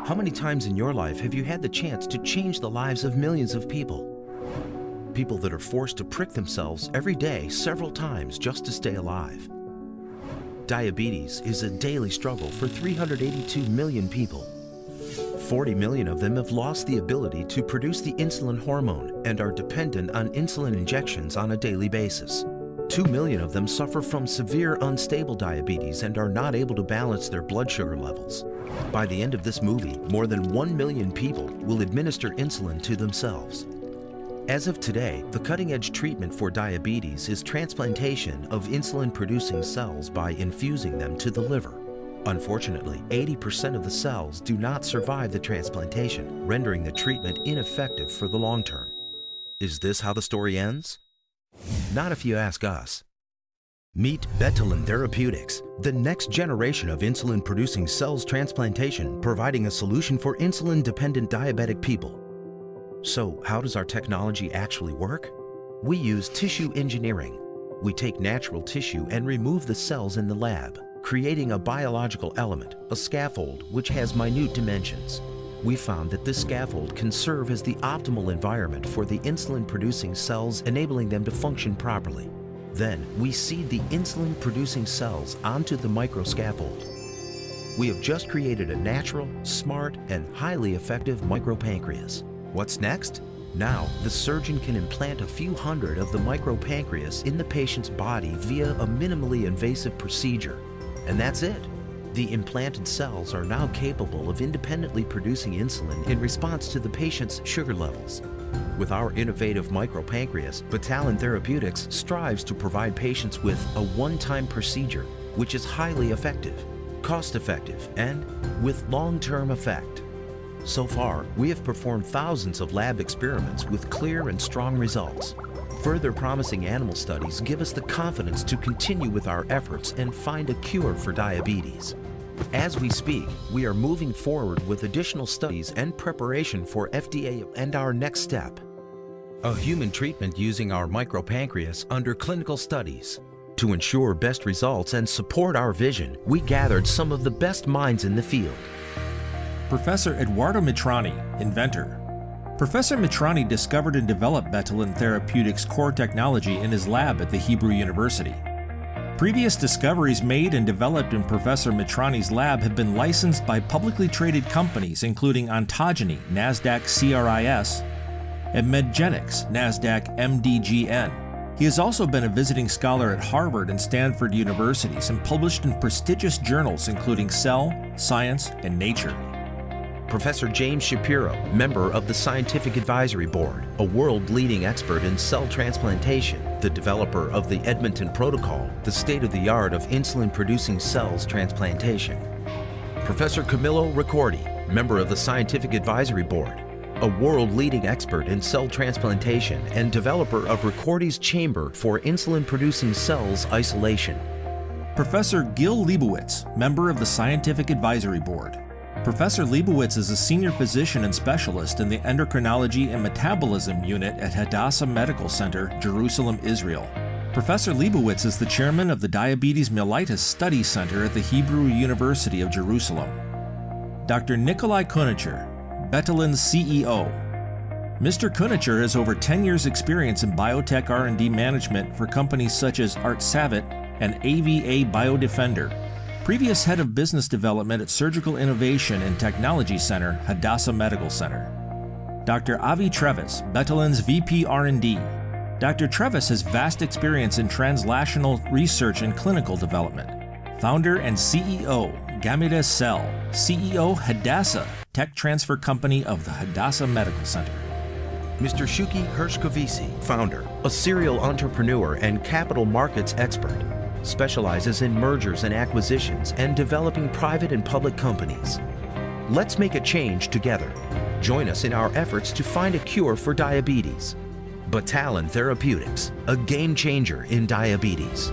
How many times in your life have you had the chance to change the lives of millions of people? People that are forced to prick themselves every day several times just to stay alive. Diabetes is a daily struggle for 382 million people. 40 million of them have lost the ability to produce the insulin hormone and are dependent on insulin injections on a daily basis. 2 million of them suffer from severe unstable diabetes and are not able to balance their blood sugar levels. By the end of this movie, more than 1 million people will administer insulin to themselves. As of today, the cutting-edge treatment for diabetes is transplantation of insulin-producing cells by infusing them to the liver. Unfortunately, 80% of the cells do not survive the transplantation, rendering the treatment ineffective for the long term. Is this how the story ends? Not if you ask us. Meet Betalin Therapeutics, the next generation of insulin-producing cells transplantation, providing a solution for insulin-dependent diabetic people. So, how does our technology actually work? We use tissue engineering. We take natural tissue and remove the cells in the lab, creating a biological element, a scaffold, which has minute dimensions. We found that this scaffold can serve as the optimal environment for the insulin-producing cells, enabling them to function properly. Then, we seed the insulin-producing cells onto the microscaffold. We have just created a natural, smart, and highly effective micropancreas. What's next? Now, the surgeon can implant a few hundred of the micropancreas in the patient's body via a minimally invasive procedure. And that's it. The implanted cells are now capable of independently producing insulin in response to the patient's sugar levels. With our innovative micropancreas, Betalin Therapeutics strives to provide patients with a one-time procedure which is highly effective, cost-effective, and with long-term effect. So far, we have performed thousands of lab experiments with clear and strong results. Further promising animal studies give us the confidence to continue with our efforts and find a cure for diabetes. As we speak, we are moving forward with additional studies and preparation for FDA and our next step, a human treatment using our micropancreas under clinical studies. To ensure best results and support our vision, we gathered some of the best minds in the field. Professor Eduardo Mitrani, inventor. Professor Mitrani discovered and developed Betalin Therapeutics' core technology in his lab at the Hebrew University. Previous discoveries made and developed in Professor Mitrani's lab have been licensed by publicly traded companies including Ontogeny, NASDAQ CRIS, and Medgenix, NASDAQ MDGN. He has also been a visiting scholar at Harvard and Stanford universities and published in prestigious journals including Cell, Science, and Nature. Professor James Shapiro, member of the Scientific Advisory Board, a world-leading expert in cell transplantation, the developer of the Edmonton Protocol, the state-of-the-art of insulin-producing cells transplantation. Professor Camillo Ricordi, member of the Scientific Advisory Board, a world-leading expert in cell transplantation and developer of Ricordi's chamber for insulin-producing cells isolation. Professor Gil Leibowitz, member of the Scientific Advisory Board. Professor Leibowitz is a senior physician and specialist in the Endocrinology and Metabolism Unit at Hadassah Medical Center, Jerusalem, Israel. Professor Leibowitz is the chairman of the Diabetes Mellitus Study Center at the Hebrew University of Jerusalem. Dr. Nikolai Kunicher, Betalin's CEO. Mr. Kunicher has over 10 years' experience in biotech R&D management for companies such as Artsavit and AVA Biodefender. Previous head of business development at Surgical Innovation and Technology Center, Hadassah Medical Center. Dr. Avi Trevis, Betalin's VP R&D. Dr. Trevis has vast experience in translational research and clinical development. Founder and CEO, Gamida Cell. CEO, Hadassah, tech transfer company of the Hadassah Medical Center. Mr. Shuki Hershkovisi, founder, a serial entrepreneur and capital markets expert. Specializes in mergers and acquisitions and developing private and public companies. Let's make a change together. Join us in our efforts to find a cure for diabetes. Betalin Therapeutics, a game changer in diabetes.